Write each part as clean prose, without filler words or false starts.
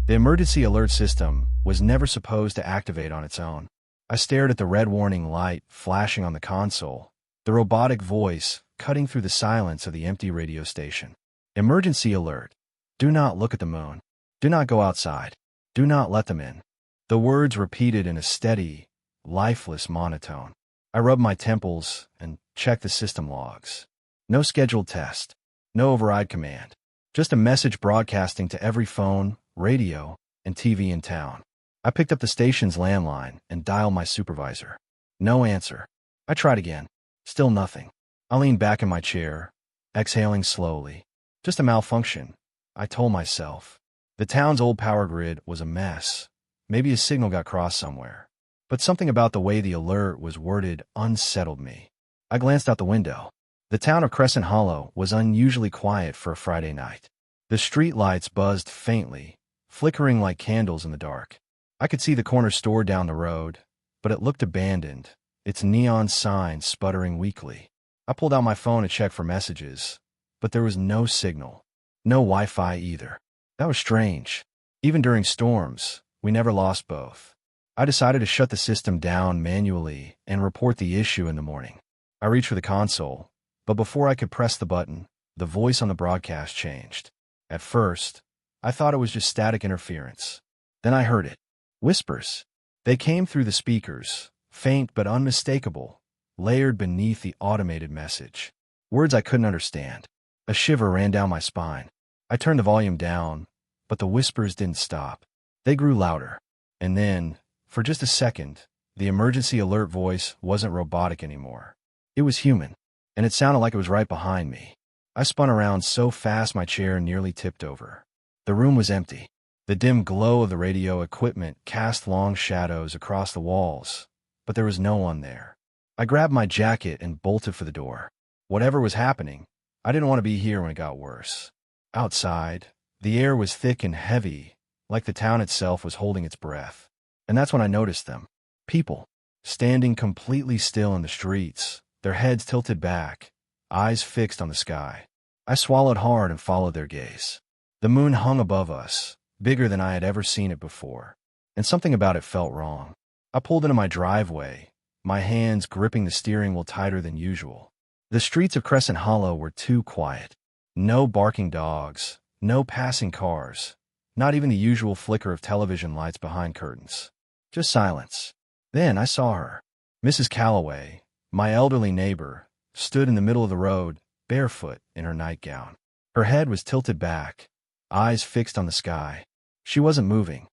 The emergency alert system was never supposed to activate on its own. I stared at the red warning light flashing on the console, the robotic voice cutting through the silence of the empty radio station. Emergency alert. Do not look at the moon. Do not go outside. Do not let them in. The words repeated in a steady, lifeless monotone. I rubbed my temples and checked the system logs. No scheduled test. No override command. Just a message broadcasting to every phone, radio, and TV in town. I picked up the station's landline and dialed my supervisor. No answer. I tried again. Still nothing. I leaned back in my chair, exhaling slowly. Just a malfunction, I told myself. The town's old power grid was a mess. Maybe a signal got crossed somewhere. But something about the way the alert was worded unsettled me. I glanced out the window. The town of Crescent Hollow was unusually quiet for a Friday night. The street lights buzzed faintly, flickering like candles in the dark. I could see the corner store down the road, but it looked abandoned, its neon sign sputtering weakly. I pulled out my phone to check for messages, but there was no signal. No Wi-Fi either. That was strange. Even during storms, we never lost both. I decided to shut the system down manually and report the issue in the morning. I reached for the console, but before I could press the button, the voice on the broadcast changed. At first, I thought it was just static interference. Then I heard it. Whispers. They came through the speakers, faint but unmistakable, layered beneath the automated message. Words I couldn't understand. A shiver ran down my spine. I turned the volume down, but the whispers didn't stop. They grew louder. And then, for just a second, the emergency alert voice wasn't robotic anymore. It was human, and it sounded like it was right behind me. I spun around so fast my chair nearly tipped over. The room was empty. The dim glow of the radio equipment cast long shadows across the walls, but there was no one there. I grabbed my jacket and bolted for the door. Whatever was happening, I didn't want to be here when it got worse. Outside, the air was thick and heavy, like the town itself was holding its breath. And that's when I noticed them. People, standing completely still in the streets, their heads tilted back, eyes fixed on the sky. I swallowed hard and followed their gaze. The moon hung above us, bigger than I had ever seen it before, and something about it felt wrong. I pulled into my driveway, my hands gripping the steering wheel tighter than usual. The streets of Crescent Hollow were too quiet. No barking dogs, no passing cars, not even the usual flicker of television lights behind curtains. Just silence. Then I saw her. Mrs. Calloway, my elderly neighbor, stood in the middle of the road, barefoot in her nightgown. Her head was tilted back, eyes fixed on the sky. She wasn't moving,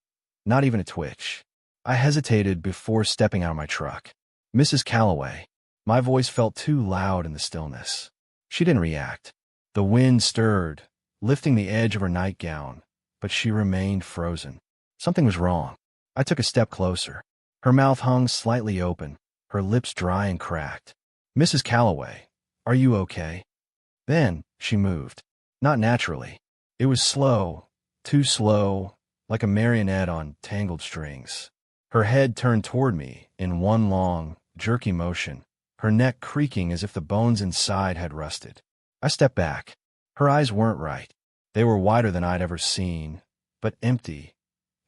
not even a twitch. I hesitated before stepping out of my truck. Mrs. Calloway. My voice felt too loud in the stillness. She didn't react. The wind stirred, lifting the edge of her nightgown, but she remained frozen. Something was wrong. I took a step closer. Her mouth hung slightly open, her lips dry and cracked. Mrs. Calloway, are you okay? Then she moved. Not naturally. It was slow, too slow, like a marionette on tangled strings. Her head turned toward me in one long, jerky motion, her neck creaking as if the bones inside had rusted. I stepped back. Her eyes weren't right. They were wider than I'd ever seen, but empty,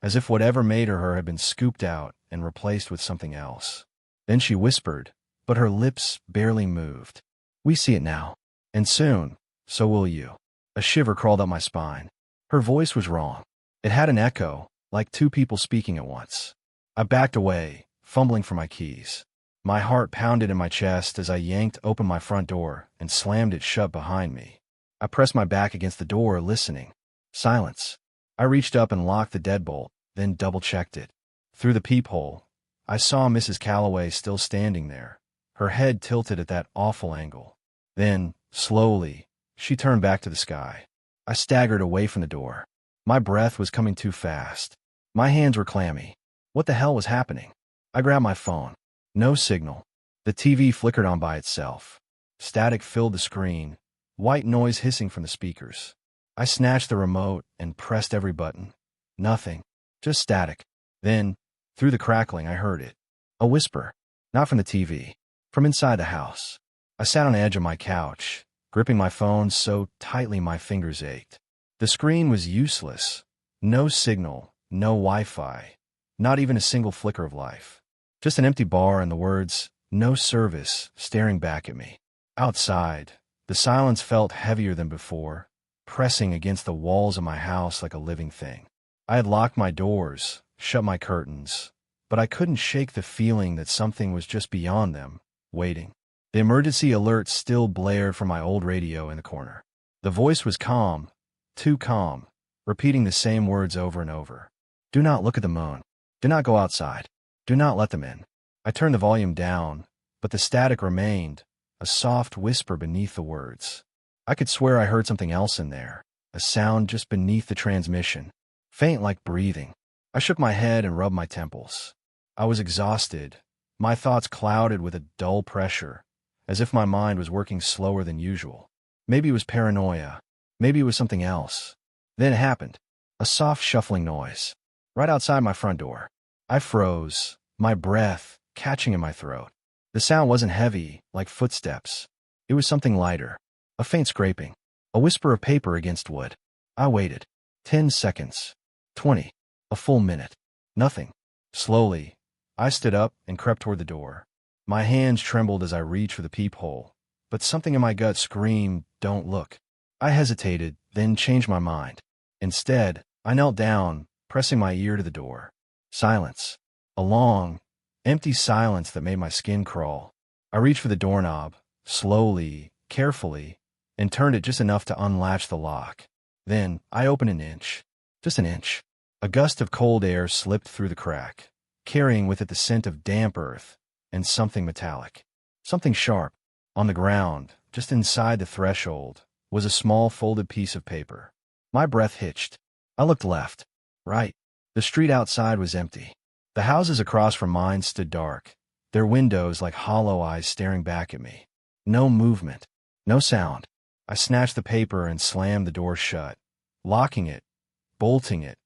as if whatever made her had been scooped out and replaced with something else. Then she whispered, but her lips barely moved. We see it now, and soon, so will you. A shiver crawled up my spine. Her voice was wrong. It had an echo, like two people speaking at once. I backed away, fumbling for my keys. My heart pounded in my chest as I yanked open my front door and slammed it shut behind me. I pressed my back against the door, listening. Silence. I reached up and locked the deadbolt, then double-checked it. Through the peephole, I saw Mrs. Calloway still standing there, her head tilted at that awful angle. Then, slowly, she turned back to the sky. I staggered away from the door. My breath was coming too fast. My hands were clammy. What the hell was happening? I grabbed my phone. No signal. The TV flickered on by itself. Static filled the screen, white noise hissing from the speakers. I snatched the remote and pressed every button. Nothing. Just static. Then, through the crackling, I heard it. A whisper. Not from the TV. From inside the house. I sat on the edge of my couch, gripping my phone so tightly my fingers ached. The screen was useless. No signal, no Wi-Fi, not even a single flicker of life. Just an empty bar and the words, "No service," staring back at me. Outside, the silence felt heavier than before, pressing against the walls of my house like a living thing. I had locked my doors, shut my curtains, but I couldn't shake the feeling that something was just beyond them, waiting. The emergency alert still blared from my old radio in the corner. The voice was calm, too calm, repeating the same words over and over. "Do not look at the moon. Do not go outside. Do not let them in." I turned the volume down, but the static remained, a soft whisper beneath the words. I could swear I heard something else in there, a sound just beneath the transmission, faint like breathing. I shook my head and rubbed my temples. I was exhausted, my thoughts clouded with a dull pressure, as if my mind was working slower than usual. Maybe it was paranoia. Maybe it was something else. Then it happened. A soft shuffling noise. Right outside my front door. I froze, my breath catching in my throat. The sound wasn't heavy, like footsteps. It was something lighter. A faint scraping. A whisper of paper against wood. I waited. 10 seconds. 20. A full minute. Nothing. Slowly, I stood up and crept toward the door. My hands trembled as I reached for the peephole, but something in my gut screamed, "Don't look." I hesitated, then changed my mind. Instead, I knelt down, pressing my ear to the door. Silence. A long, empty silence that made my skin crawl. I reached for the doorknob, slowly, carefully, and turned it just enough to unlatch the lock. Then, I opened an inch. Just an inch. A gust of cold air slipped through the crack, carrying with it the scent of damp earth and something metallic. Something sharp. On the ground, just inside the threshold, was a small folded piece of paper. My breath hitched. I looked left, right. The street outside was empty. The houses across from mine stood dark, their windows like hollow eyes staring back at me. No movement. No sound. I snatched the paper and slammed the door shut, locking it, bolting it,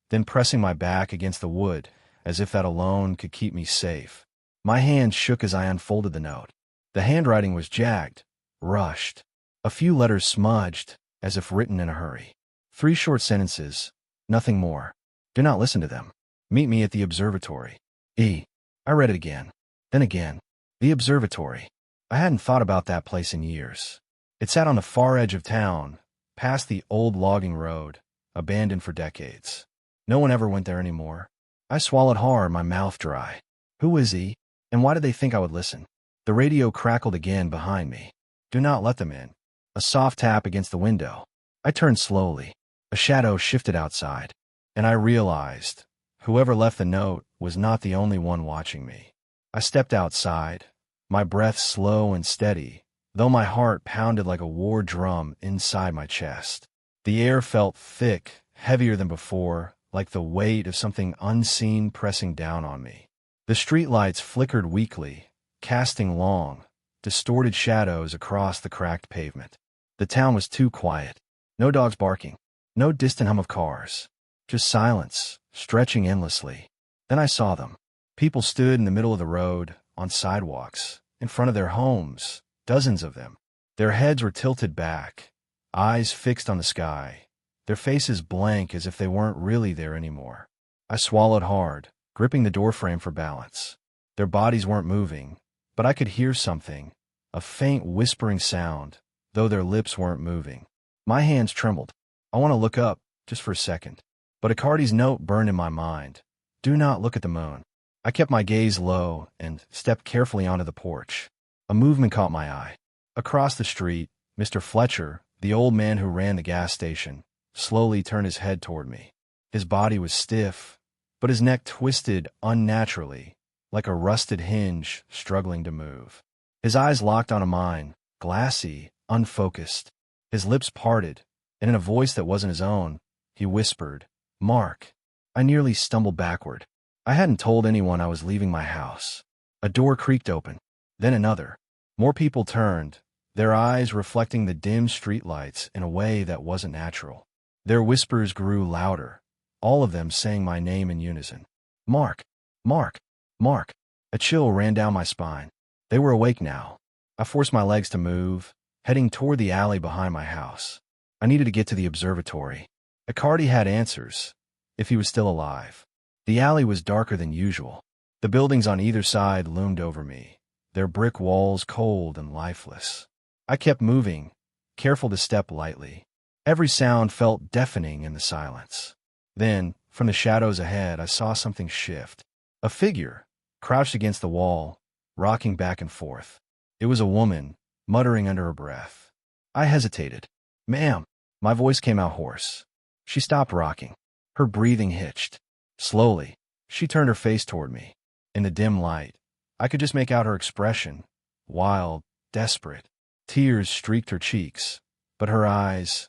then pressing my back against the wood as if that alone could keep me safe. My hands shook as I unfolded the note. The handwriting was jagged, rushed. A few letters smudged, as if written in a hurry. 3 short sentences, nothing more. Do not listen to them. Meet me at the observatory. I read it again. Then again. The observatory. I hadn't thought about that place in years. It sat on the far edge of town, past the old logging road, abandoned for decades. No one ever went there anymore. I swallowed hard, my mouth dry. Who was he? And why did they think I would listen? The radio crackled again behind me. Do not let them in. A soft tap against the window. I turned slowly. A shadow shifted outside. And I realized, whoever left the note was not the only one watching me. I stepped outside, my breath slow and steady, though my heart pounded like a war drum inside my chest. The air felt thick, heavier than before, like the weight of something unseen pressing down on me. The streetlights flickered weakly, casting long, distorted shadows across the cracked pavement. The town was too quiet. No dogs barking. No distant hum of cars. Just silence, stretching endlessly. Then I saw them. People stood in the middle of the road, on sidewalks, in front of their homes, dozens of them. Their heads were tilted back, eyes fixed on the sky, their faces blank as if they weren't really there anymore. I swallowed hard, gripping the doorframe for balance. Their bodies weren't moving, but I could hear something, a faint whispering sound, though their lips weren't moving. My hands trembled. I want to look up, just for a second. But Icardi's note burned in my mind. Do not look at the moon. I kept my gaze low and stepped carefully onto the porch. A movement caught my eye. Across the street, Mr. Fletcher, the old man who ran the gas station, slowly turned his head toward me. His body was stiff, but his neck twisted unnaturally, like a rusted hinge struggling to move. His eyes locked onto mine, glassy, unfocused. His lips parted, and in a voice that wasn't his own, he whispered, "Mark." I nearly stumbled backward. I hadn't told anyone I was leaving my house. A door creaked open, then another. More people turned, their eyes reflecting the dim streetlights in a way that wasn't natural. Their whispers grew louder, all of them saying my name in unison. "Mark, Mark, Mark." A chill ran down my spine. They were awake now. I forced my legs to move, heading toward the alley behind my house. I needed to get to the observatory. Icardi had answers. if he was still alive. The alley was darker than usual. The buildings on either side loomed over me, their brick walls cold and lifeless. I kept moving, careful to step lightly. Every sound felt deafening in the silence. Then, from the shadows ahead, I saw something shift. A figure, crouched against the wall, rocking back and forth. It was a woman, muttering under her breath. I hesitated. "Ma'am." My voice came out hoarse. She stopped rocking. Her breathing hitched. Slowly, she turned her face toward me. In the dim light, I could just make out her expression, wild, desperate. Tears streaked her cheeks, but her eyes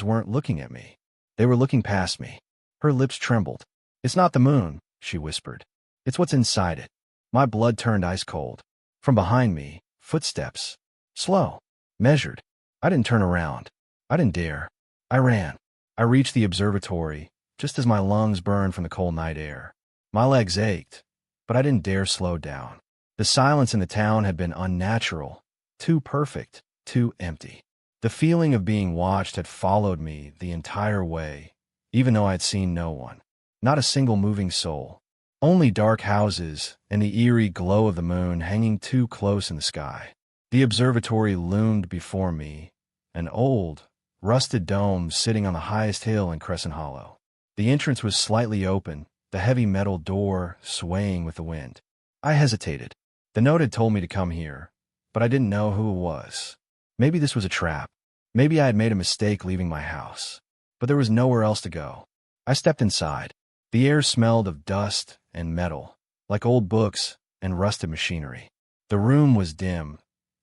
weren't looking at me. They were looking past me. Her lips trembled. "It's not the moon," she whispered. "It's what's inside it." My blood turned ice cold. From behind me, footsteps. Slow. Measured. I didn't turn around. I didn't dare. I ran. I reached the observatory, just as my lungs burned from the cold night air. My legs ached, but I didn't dare slow down. The silence in the town had been unnatural, too perfect, too empty. The feeling of being watched had followed me the entire way, even though I had seen no one. Not a single moving soul. Only dark houses and the eerie glow of the moon hanging too close in the sky. The observatory loomed before me, an old, rusted dome sitting on the highest hill in Crescent Hollow. The entrance was slightly open, the heavy metal door swaying with the wind. I hesitated. The note had told me to come here, but I didn't know who it was. Maybe this was a trap. Maybe I had made a mistake leaving my house. But there was nowhere else to go. I stepped inside. The air smelled of dust and metal, like old books and rusted machinery. The room was dim,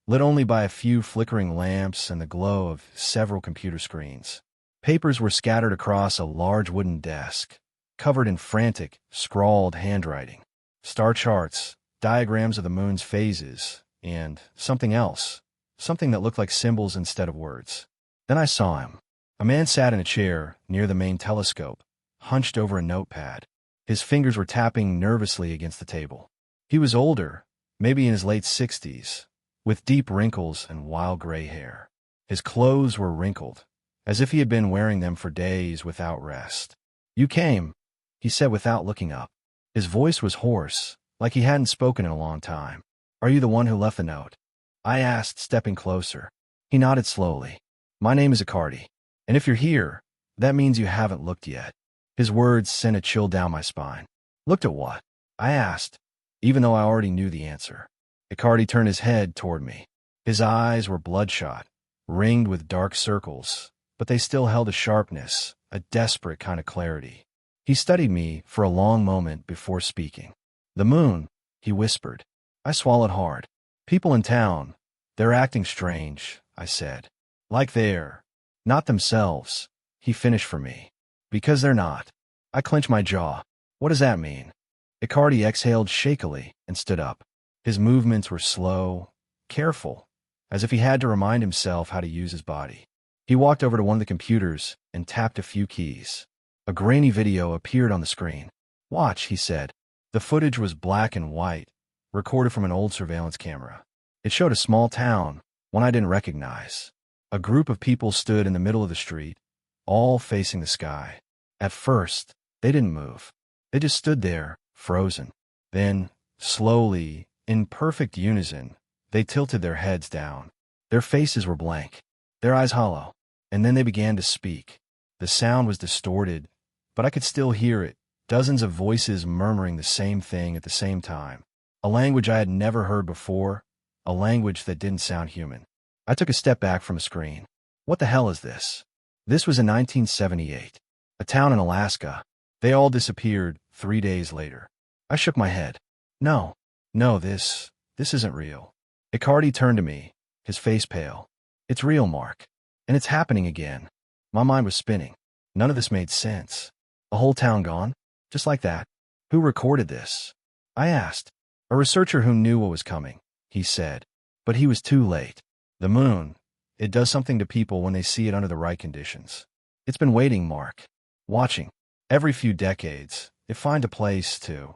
lit only by a few flickering lamps and the glow of several computer screens. Papers were scattered across a large wooden desk, covered in frantic, scrawled handwriting. Star charts, diagrams of the moon's phases, and something else, something that looked like symbols instead of words. Then I saw him. A man sat in a chair near the main telescope, hunched over a notepad. His fingers were tapping nervously against the table. He was older, maybe in his late 60s, with deep wrinkles and wild gray hair. His clothes were wrinkled, as if he had been wearing them for days without rest. "You came," he said without looking up. His voice was hoarse, like he hadn't spoken in a long time. "Are you the one who left the note?" I asked, stepping closer. He nodded slowly. "My name is Icardi, and if you're here, that means you haven't looked yet." His words sent a chill down my spine. "Looked at what?" I asked, even though I already knew the answer. Icardi turned his head toward me. His eyes were bloodshot, ringed with dark circles, but they still held a sharpness, a desperate kind of clarity. He studied me for a long moment before speaking. "The moon," he whispered. I swallowed hard. "People in town, they're acting strange," I said. "Like they're not themselves," he finished for me. "Because they're not." I clenched my jaw. "What does that mean?" Icardi exhaled shakily and stood up. His movements were slow, careful, as if he had to remind himself how to use his body. He walked over to one of the computers and tapped a few keys. A grainy video appeared on the screen. "Watch," he said. The footage was black and white, recorded from an old surveillance camera. It showed a small town, one I didn't recognize. A group of people stood in the middle of the street, all facing the sky. At first, they didn't move. They just stood there, frozen. Then, slowly, in perfect unison, they tilted their heads down. Their faces were blank, their eyes hollow, and then they began to speak. The sound was distorted, but I could still hear it, dozens of voices murmuring the same thing at the same time. A language I had never heard before, a language that didn't sound human. I took a step back from the screen. What the hell is this? This was in 1978. A town in Alaska. They all disappeared 3 days later. I shook my head. No, this isn't real. Icardi turned to me, his face pale. "It's real, Mark. And it's happening again." My mind was spinning. None of this made sense. A whole town gone? Just like that? Who recorded this? I asked. "A researcher who knew what was coming," he said. But he was too late. The moon, it does something to people when they see it under the right conditions. It's been waiting, Mark. Watching. Every few decades, it finds a place to.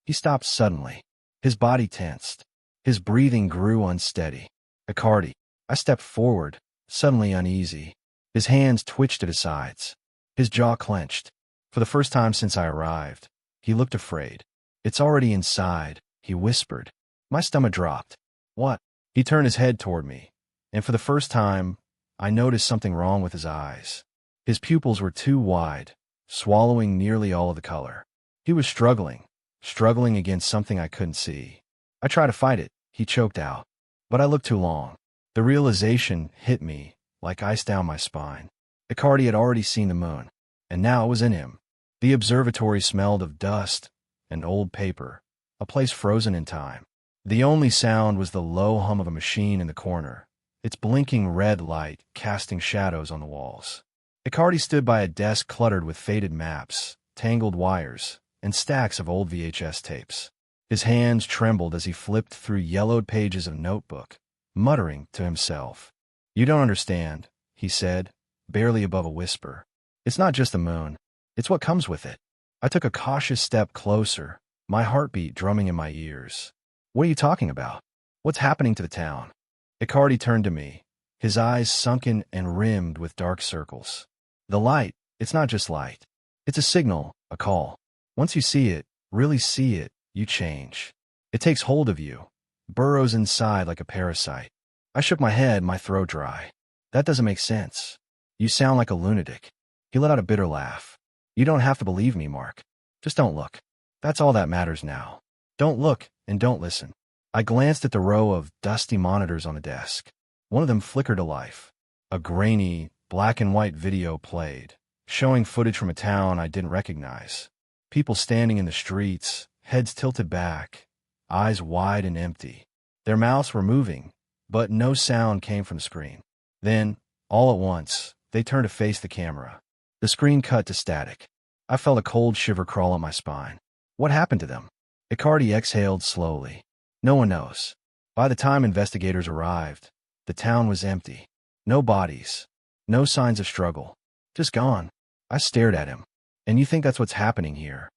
He stopped suddenly. His body tensed. His breathing grew unsteady. "Icardi." I stepped forward, suddenly uneasy. His hands twitched at his sides. His jaw clenched. For the first time since I arrived, he looked afraid. "It's already inside," he whispered. My stomach dropped. "What?" He turned his head toward me, and for the first time, I noticed something wrong with his eyes. His pupils were too wide, swallowing nearly all of the color. He was struggling against something I couldn't see. "I tried to fight it," he choked out, "but I looked too long." The realization hit me like ice down my spine. Icardi had already seen the moon, and now it was in him. The observatory smelled of dust and old paper, a place frozen in time. The only sound was the low hum of a machine in the corner, its blinking red light casting shadows on the walls. Icardi stood by a desk cluttered with faded maps, tangled wires, and stacks of old VHS tapes. His hands trembled as he flipped through yellowed pages of notebook, muttering to himself. "You don't understand," he said, barely above a whisper. "It's not just the moon. It's what comes with it." I took a cautious step closer, my heartbeat drumming in my ears. "What are you talking about? What's happening to the town?" Icardi turned to me, his eyes sunken and rimmed with dark circles. "The light, it's not just light. It's a signal, a call. Once you see it, really see it, you change. It takes hold of you, burrows inside like a parasite." I shook my head, my throat dry. "That doesn't make sense. You sound like a lunatic." He let out a bitter laugh. "You don't have to believe me, Mark. Just don't look. That's all that matters now. Don't look and don't listen." I glanced at the row of dusty monitors on the desk. One of them flickered to life. A grainy, black and white video played, showing footage from a town I didn't recognize. People standing in the streets, heads tilted back, eyes wide and empty. Their mouths were moving, but no sound came from the screen. Then, all at once, they turned to face the camera. The screen cut to static. I felt a cold shiver crawl up my spine. What happened to them? Icardi exhaled slowly. "No one knows." By the time investigators arrived, the town was empty. No bodies. No signs of struggle. Just gone. I stared at him. "And you think that's what's happening here?"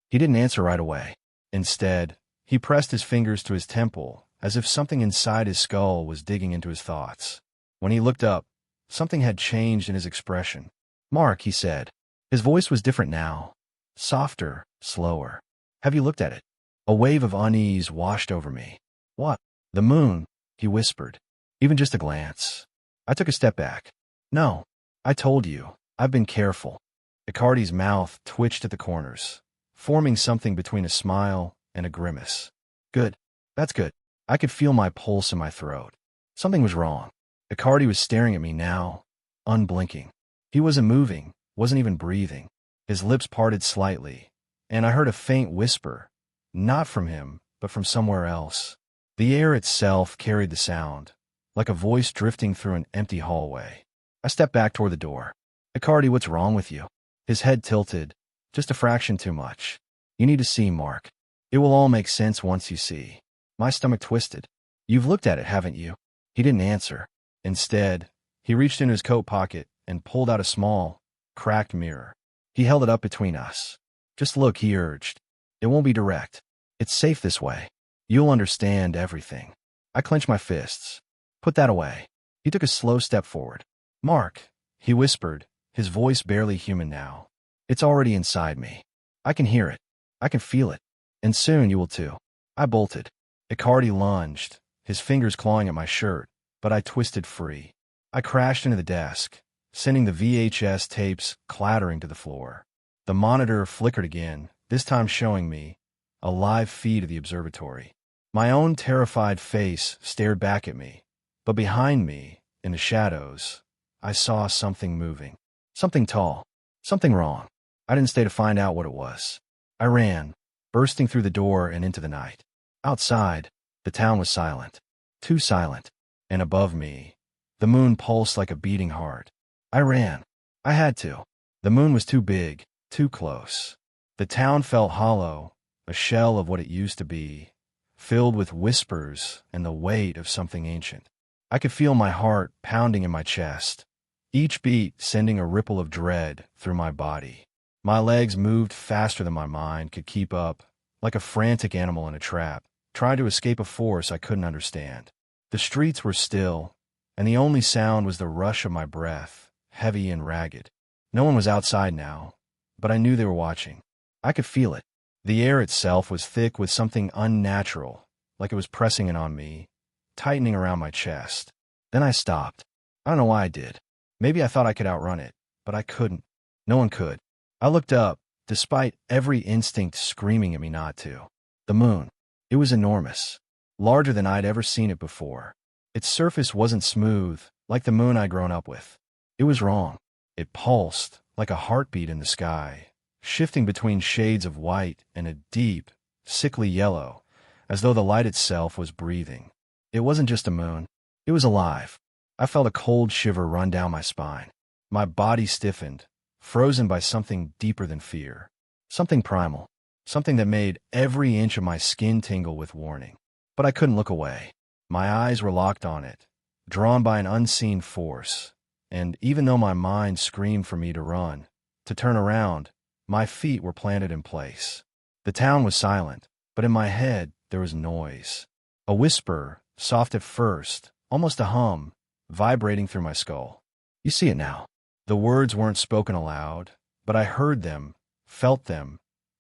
He didn't answer right away. Instead, he pressed his fingers to his temple, as if something inside his skull was digging into his thoughts. When he looked up, something had changed in his expression. "Mark," he said. His voice was different now. Softer, slower. "Have you looked at it?" A wave of unease washed over me. "What?" "The moon," he whispered. "Even just a glance." I took a step back. "No. I told you. I've been careful." Icardi's mouth twitched at the corners, forming something between a smile and a grimace. "Good. That's good." I could feel my pulse in my throat. Something was wrong. Icardi was staring at me now, unblinking. He wasn't moving, wasn't even breathing. His lips parted slightly, and I heard a faint whisper, not from him, but from somewhere else. The air itself carried the sound, like a voice drifting through an empty hallway. I stepped back toward the door. "Icardi, what's wrong with you?" His head tilted, just a fraction too much. "You need to see, Mark. It will all make sense once you see." My stomach twisted. "You've looked at it, haven't you?" He didn't answer. Instead, he reached into his coat pocket and pulled out a small, cracked mirror. He held it up between us. "Just look," he urged. "It won't be direct. It's safe this way. You'll understand everything." I clenched my fists. "Put that away." He took a slow step forward. "Mark," he whispered, his voice barely human now. "It's already inside me. I can hear it. I can feel it. And soon you will too." I bolted. Icardi lunged, his fingers clawing at my shirt, but I twisted free. I crashed into the desk, sending the VHS tapes clattering to the floor. The monitor flickered again, this time showing me a live feed of the observatory. My own terrified face stared back at me, but behind me, in the shadows, I saw something moving. Something tall. Something wrong. I didn't stay to find out what it was. I ran, bursting through the door and into the night. Outside, the town was silent. Too silent. And above me, the moon pulsed like a beating heart. I ran. I had to. The moon was too big, too close. The town felt hollow, a shell of what it used to be, filled with whispers and the weight of something ancient. I could feel my heart pounding in my chest, each beat sending a ripple of dread through my body. My legs moved faster than my mind could keep up, like a frantic animal in a trap, trying to escape a force I couldn't understand. The streets were still, and the only sound was the rush of my breath, heavy and ragged. No one was outside now, but I knew they were watching. I could feel it. The air itself was thick with something unnatural, like it was pressing in on me, tightening around my chest. Then I stopped. I don't know why I did. Maybe I thought I could outrun it, but I couldn't. No one could. I looked up, despite every instinct screaming at me not to. The moon. It was enormous. Larger than I'd ever seen it before. Its surface wasn't smooth, like the moon I'd grown up with. It was wrong. It pulsed, like a heartbeat in the sky, shifting between shades of white and a deep, sickly yellow, as though the light itself was breathing. It wasn't just a moon. It was alive. I felt a cold shiver run down my spine. My body stiffened, frozen by something deeper than fear. Something primal. Something that made every inch of my skin tingle with warning. But I couldn't look away. My eyes were locked on it, drawn by an unseen force. And even though my mind screamed for me to run, to turn around, my feet were planted in place. The town was silent, but in my head there was noise. A whisper, soft at first, almost a hum, vibrating through my skull. You see it now. The words weren't spoken aloud, but I heard them, felt them,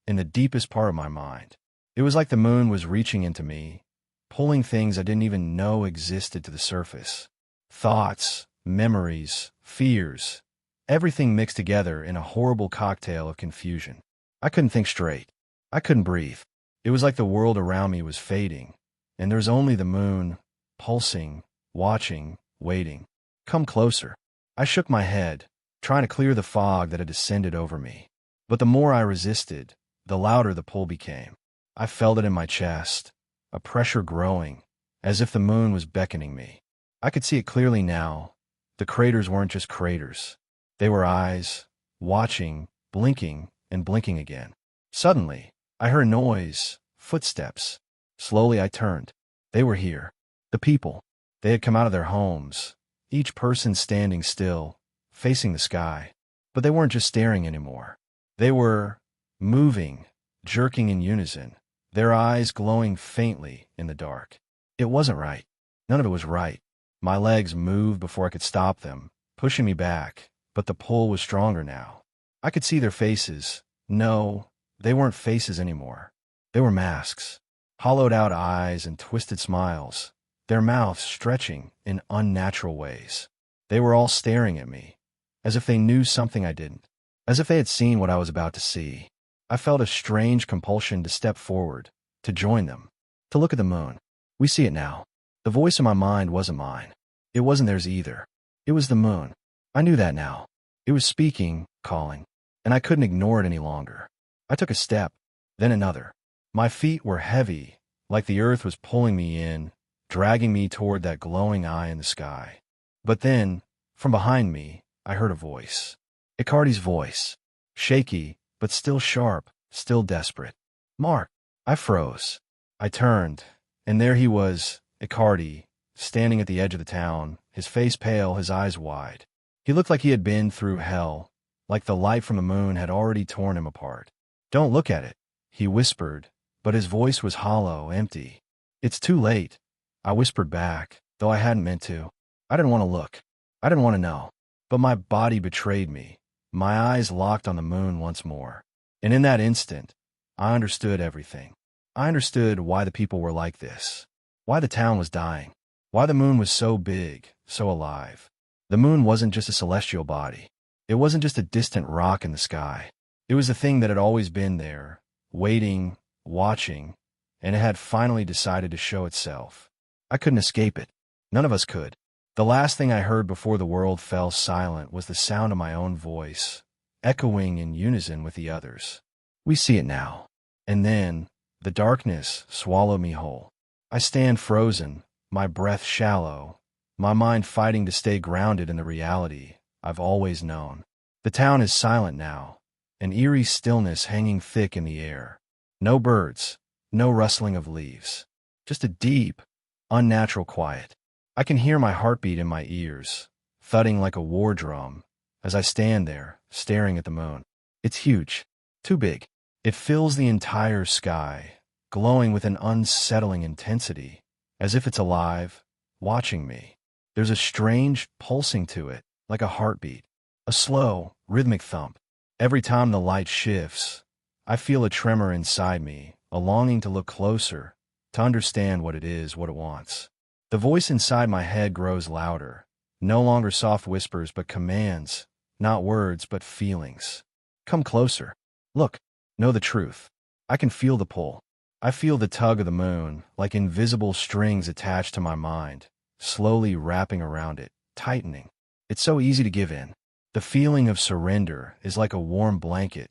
in the deepest part of my mind. It was like the moon was reaching into me, pulling things I didn't even know existed to the surface. Thoughts, memories, fears, everything mixed together in a horrible cocktail of confusion. I couldn't think straight. I couldn't breathe. It was like the world around me was fading, and there was only the moon, pulsing, watching, waiting. Come closer. I shook my head, trying to clear the fog that had descended over me. But the more I resisted, the louder the pull became. I felt it in my chest, a pressure growing, as if the moon was beckoning me. I could see it clearly now. The craters weren't just craters. They were eyes, watching, blinking, and blinking again. Suddenly, I heard noise, footsteps. Slowly I turned. They were here. The people. They had come out of their homes, each person standing still, facing the sky. But they weren't just staring anymore. They were moving, jerking in unison, their eyes glowing faintly in the dark. It wasn't right. None of it was right. My legs moved before I could stop them, pushing me back, but the pull was stronger now. I could see their faces. No, they weren't faces anymore. They were masks, hollowed-out eyes and twisted smiles, their mouths stretching in unnatural ways. They were all staring at me, as if they knew something I didn't, as if they had seen what I was about to see. I felt a strange compulsion to step forward, to join them, to look at the moon. We see it now. The voice in my mind wasn't mine. It wasn't theirs either. It was the moon. I knew that now. It was speaking, calling, and I couldn't ignore it any longer. I took a step, then another. My feet were heavy, like the earth was pulling me in, dragging me toward that glowing eye in the sky. But then, from behind me, I heard a voice. Icardi's voice. Shaky, but still sharp, still desperate. Mark. I froze. I turned, and there he was, Icardi, standing at the edge of the town, his face pale, his eyes wide. He looked like he had been through hell, like the light from the moon had already torn him apart. Don't look at it, he whispered, but his voice was hollow, empty. It's too late, I whispered back, though I hadn't meant to. I didn't want to look. I didn't want to know. But my body betrayed me. My eyes locked on the moon once more. And in that instant, I understood everything. I understood why the people were like this. Why the town was dying. Why the moon was so big, so alive. The moon wasn't just a celestial body. It wasn't just a distant rock in the sky. It was the thing that had always been there, waiting, watching, and it had finally decided to show itself. I couldn't escape it. None of us could. The last thing I heard before the world fell silent was the sound of my own voice, echoing in unison with the others. We see it now. And then, the darkness swallowed me whole. I stand frozen, my breath shallow, my mind fighting to stay grounded in the reality I've always known. The town is silent now, an eerie stillness hanging thick in the air. No birds, no rustling of leaves. Just a deep, unnatural quiet. I can hear my heartbeat in my ears, thudding like a war drum, as I stand there, staring at the moon. It's huge, too big. It fills the entire sky, glowing with an unsettling intensity, as if it's alive, watching me. There's a strange pulsing to it, like a heartbeat, a slow, rhythmic thump. Every time the light shifts, I feel a tremor inside me, a longing to look closer, to understand what it is, what it wants. The voice inside my head grows louder, no longer soft whispers but commands, not words but feelings. Come closer. Look. Know the truth. I can feel the pull. I feel the tug of the moon, like invisible strings attached to my mind, slowly wrapping around it, tightening. It's so easy to give in. The feeling of surrender is like a warm blanket,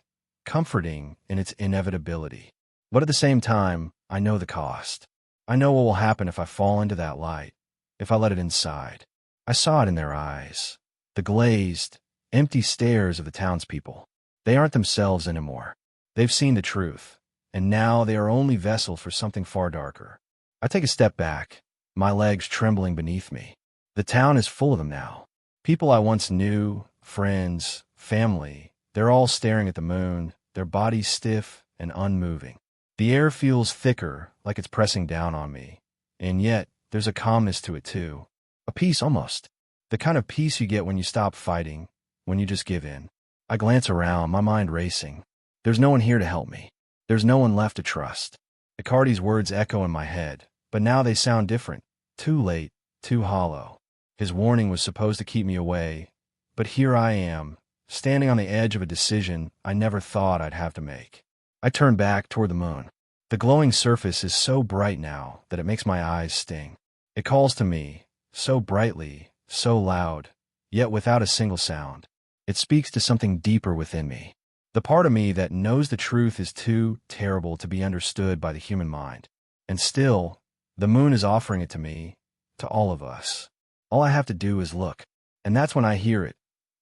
comforting in its inevitability. But at the same time, I know the cost. I know what will happen if I fall into that light, if I let it inside. I saw it in their eyes. The glazed, empty stares of the townspeople. They aren't themselves anymore. They've seen the truth, and now they are only vessels for something far darker. I take a step back, my legs trembling beneath me. The town is full of them now. People I once knew, friends, family, they're all staring at the moon, their bodies stiff and unmoving. The air feels thicker, like it's pressing down on me. And yet, there's a calmness to it too. A peace almost. The kind of peace you get when you stop fighting, when you just give in. I glance around, my mind racing. There's no one here to help me. There's no one left to trust. Icardi's words echo in my head, but now they sound different. Too late, too hollow. His warning was supposed to keep me away, but here I am, standing on the edge of a decision I never thought I'd have to make. I turn back toward the moon. The glowing surface is so bright now that it makes my eyes sting. It calls to me, so brightly, so loud, yet without a single sound. It speaks to something deeper within me. The part of me that knows the truth is too terrible to be understood by the human mind. And still, the moon is offering it to me, to all of us. All I have to do is look. And that's when I hear it,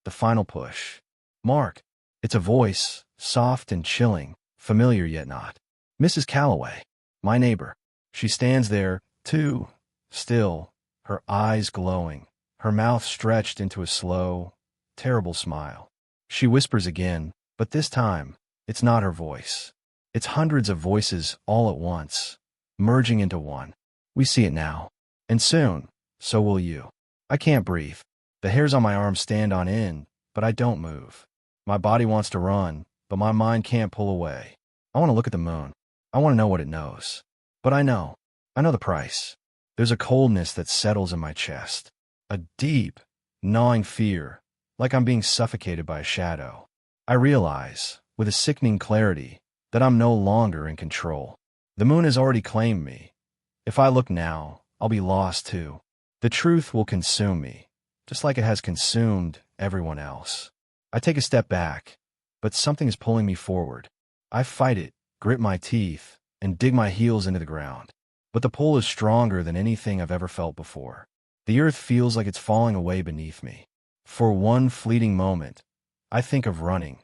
the final push. Mark. It's a voice, soft and chilling, familiar yet not. Mrs. Calloway, my neighbor. She stands there, too, still, her eyes glowing, her mouth stretched into a slow, terrible smile. She whispers again, but this time, it's not her voice. It's hundreds of voices all at once, merging into one. We see it now. And soon, so will you. I can't breathe. The hairs on my arms stand on end, but I don't move. My body wants to run, but my mind can't pull away. I want to look at the moon. I want to know what it knows. But I know the price. There's a coldness that settles in my chest. A deep, gnawing fear, like I'm being suffocated by a shadow. I realize, with a sickening clarity, that I'm no longer in control. The moon has already claimed me. If I look now, I'll be lost too. The truth will consume me, just like it has consumed everyone else. I take a step back, but something is pulling me forward. I fight it, grit my teeth, and dig my heels into the ground. But the pull is stronger than anything I've ever felt before. The earth feels like it's falling away beneath me. For one fleeting moment, I think of running,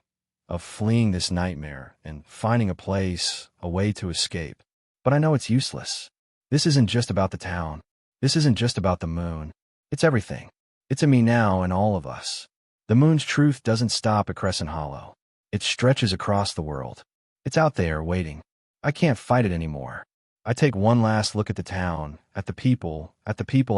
of fleeing this nightmare and finding a place, a way to escape. But I know it's useless. This isn't just about the town. This isn't just about the moon. It's everything. It's in me now and all of us. The moon's truth doesn't stop at Crescent Hollow. It stretches across the world. It's out there, waiting. I can't fight it anymore. I take one last look at the town, at the people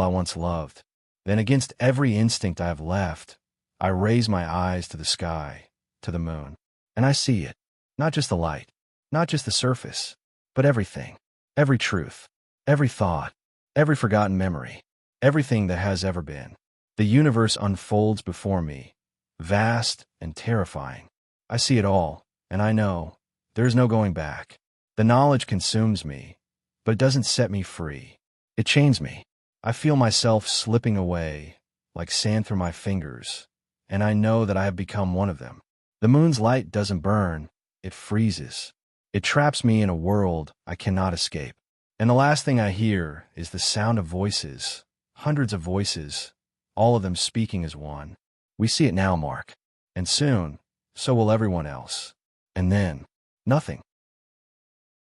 I once loved. Then against every instinct I have left, I raise my eyes to the sky, to the moon. And I see it. Not just the light, not just the surface, but everything. Every truth, every thought, every forgotten memory, everything that has ever been. The universe unfolds before me, vast and terrifying. I see it all, and I know there is no going back. The knowledge consumes me, but it doesn't set me free. It chains me. I feel myself slipping away, like sand through my fingers, and I know that I have become one of them. The moon's light doesn't burn, it freezes. It traps me in a world I cannot escape. And the last thing I hear is the sound of voices, hundreds of voices, all of them speaking as one. We see it now, Mark. And soon, so will everyone else. And then, nothing.